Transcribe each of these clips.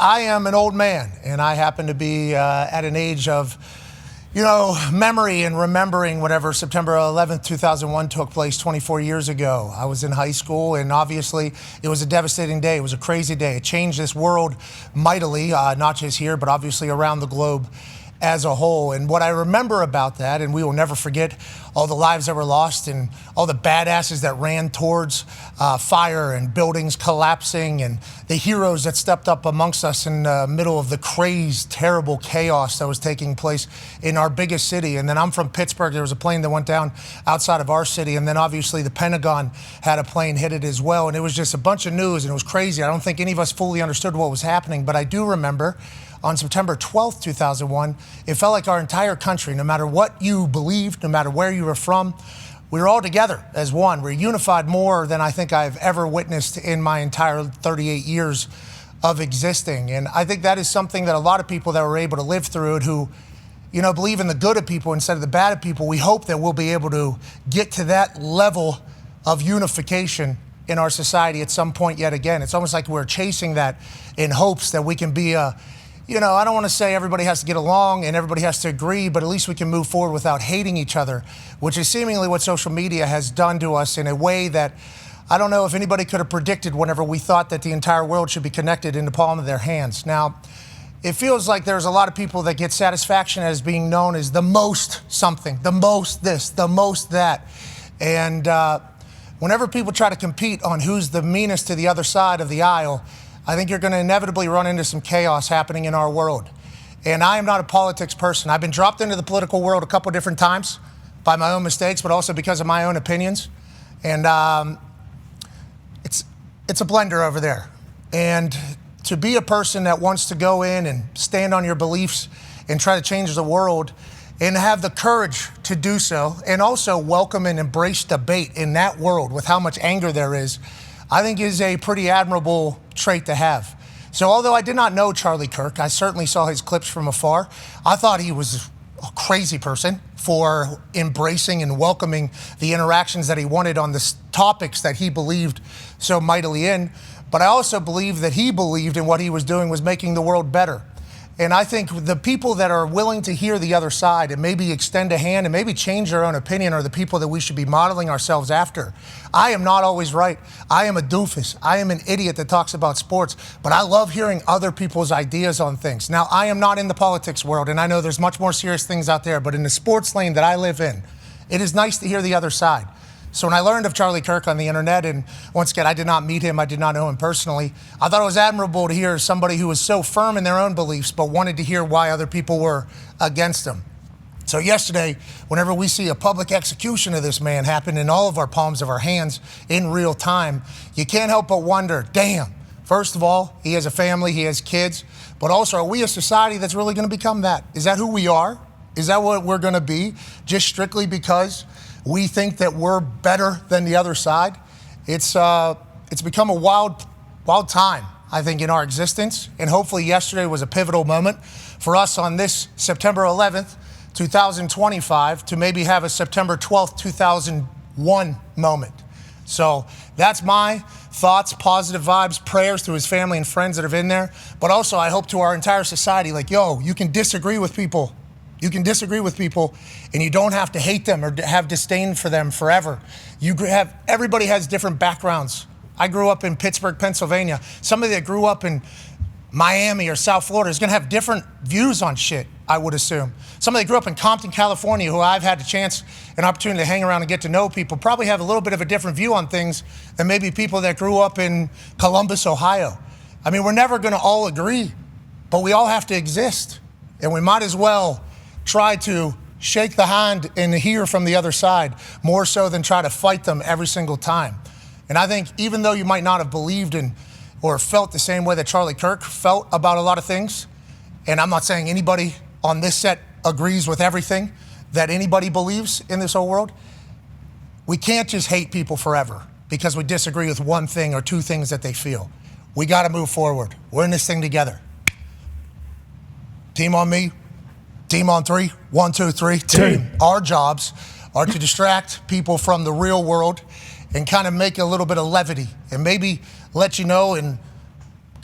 I am an old man, and I happen to be at an age of, memory and remembering whatever September 11th, 2001 took place 24 years ago. I was in high school, and obviously it was a devastating day. It was a crazy day. It changed this world mightily, not just here, but obviously around the globe as a whole. And what I remember about that, and we will never forget all the lives that were lost and all the badasses that ran towards fire and buildings collapsing, and the heroes that stepped up amongst us in the middle of the crazed, terrible chaos that was taking place in our biggest city. And then I'm from Pittsburgh. There was a plane that went down outside of our city, and then obviously the Pentagon had a plane hit it as well. And it was just a bunch of news, and it was crazy. I don't think any of us fully understood what was happening, but I do remember on September 12th, 2001, it felt like our entire country, no matter what you believed, no matter where you were from, we were all together as one. We're unified more than I think I've ever witnessed in my entire 38 years of existing. And I think that is something that a lot of people that were able to live through it, who, believe in the good of people instead of the bad of people, we hope that we'll be able to get to that level of unification in our society at some point yet again. It's almost like we're chasing that in hopes that we can be I don't want to say everybody has to get along and everybody has to agree, but at least we can move forward without hating each other, which is seemingly what social media has done to us in a way that I don't know if anybody could have predicted whenever we thought that the entire world should be connected in the palm of their hands. Now, it feels like there's a lot of people that get satisfaction as being known as the most something, the most this, the most that. And whenever people try to compete on who's the meanest to the other side of the aisle, I think you're going to inevitably run into some chaos happening in our world. And I am not a politics person. I've been dropped into the political world a couple different times by my own mistakes, but also because of my own opinions. And it's a blender over there. And to be a person that wants to go in and stand on your beliefs and try to change the world and have the courage to do so, and also welcome and embrace debate in that world with how much anger there is, I think is a pretty admirable trait to have. So although I did not know Charlie Kirk, I certainly saw his clips from afar. I thought he was a crazy person for embracing and welcoming the interactions that he wanted on the topics that he believed so mightily in. But I also believe that he believed in what he was doing was making the world better. And I think the people that are willing to hear the other side and maybe extend a hand and maybe change their own opinion are the people that we should be modeling ourselves after. I am not always right. I am a doofus. I am an idiot that talks about sports, but I love hearing other people's ideas on things. Now, I am not in the politics world, and I know there's much more serious things out there, but in the sports lane that I live in, it is nice to hear the other side. So when I learned of Charlie Kirk on the internet, and once again, I did not meet him, I did not know him personally, I thought it was admirable to hear somebody who was so firm in their own beliefs, but wanted to hear why other people were against him. So yesterday, whenever we see a public execution of this man happen in all of our palms of our hands in real time, you can't help but wonder, damn, first of all, he has a family, he has kids, but also, are we a society that's really going to become that? Is that who we are? Is that what we're going to be, just strictly because we think that we're better than the other side? It's become a wild time, I think, in our existence. And hopefully yesterday was a pivotal moment for us on this September 11th, 2025, to maybe have a September 12th, 2001 moment. So that's my thoughts, positive vibes, prayers to his family and friends that are in there. But also I hope to our entire society, like, you can disagree with people. You can disagree with people, and you don't have to hate them or have disdain for them forever. Everybody has different backgrounds. I grew up in Pittsburgh, Pennsylvania. Somebody that grew up in Miami or South Florida is going to have different views on shit, I would assume. Somebody that grew up in Compton, California, who I've had the chance and opportunity to hang around and get to know people, probably have a little bit of a different view on things than maybe people that grew up in Columbus, Ohio. I mean, we're never going to all agree, but we all have to exist, and we might as well try to shake the hand and hear from the other side more so than try to fight them every single time. And I think even though you might not have believed in or felt the same way that Charlie Kirk felt about a lot of things, and I'm not saying anybody on this set agrees with everything that anybody believes in this whole world, we can't just hate people forever because we disagree with one thing or two things that they feel. We got to move forward. We're in this thing together. Team on me. Team on three. 1, 2, 3. Team. Our jobs are to distract people from the real world and kind of make a little bit of levity and maybe let you know and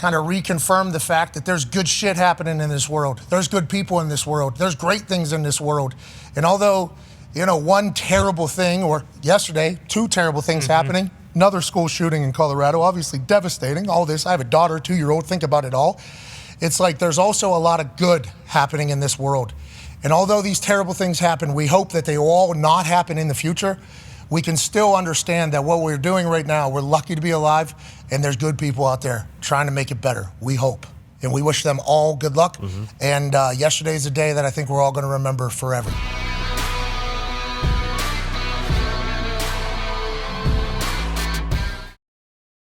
kind of reconfirm the fact that there's good shit happening in this world. There's good people in this world. There's great things in this world. And although, one terrible thing, or yesterday, 2 terrible things happening, another school shooting in Colorado, obviously devastating, all this. I have a daughter, 2-year-old, think about it all. It's like there's also a lot of good happening in this world. And although these terrible things happen, we hope that they will all not happen in the future. We can still understand that what we're doing right now, we're lucky to be alive, and there's good people out there trying to make it better. We hope. And we wish them all good luck. And yesterday's a day that I think we're all going to remember forever.